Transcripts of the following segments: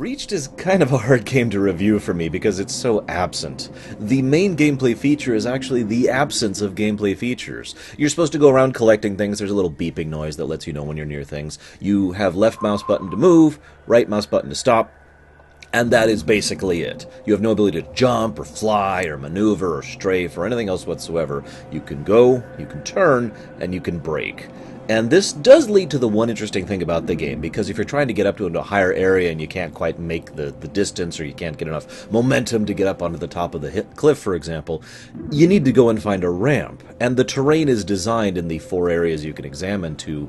Reached is kind of a hard game to review for me because it's so absent. The main gameplay feature is actually the absence of gameplay features. You're supposed to go around collecting things. There's a little beeping noise that lets you know when you're near things. You have left mouse button to move, right mouse button to stop, and that is basically it. You have no ability to jump or fly or maneuver or strafe or anything else whatsoever. You can go, you can turn, and you can brake. And this does lead to the one interesting thing about the game, because if you're trying to get up to a higher area and you can't quite make the distance, or you can't get enough momentum to get up onto the top of the cliff, for example, you need to go and find a ramp. And the terrain is designed in the 4 areas you can examine to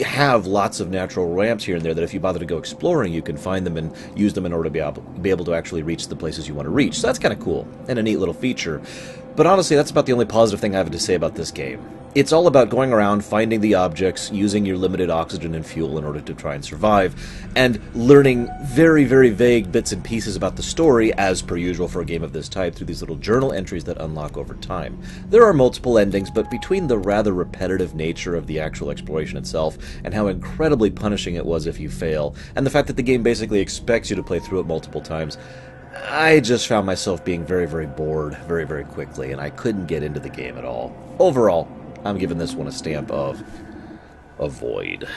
have lots of natural ramps here and there that if you bother to go exploring, you can find them and use them in order to be able to actually reach the places you want to reach. So that's kind of cool and a neat little feature. But honestly, that's about the only positive thing I have to say about this game. It's all about going around, finding the objects, using your limited oxygen and fuel in order to try and survive, and learning very, very vague bits and pieces about the story, as per usual for a game of this type, through these little journal entries that unlock over time. There are multiple endings, but between the rather repetitive nature of the actual exploration itself, and how incredibly punishing it was if you fail, and the fact that the game basically expects you to play through it multiple times, I just found myself being very, very bored very, very quickly, and I couldn't get into the game at all. Overall, I'm giving this one a stamp of avoid.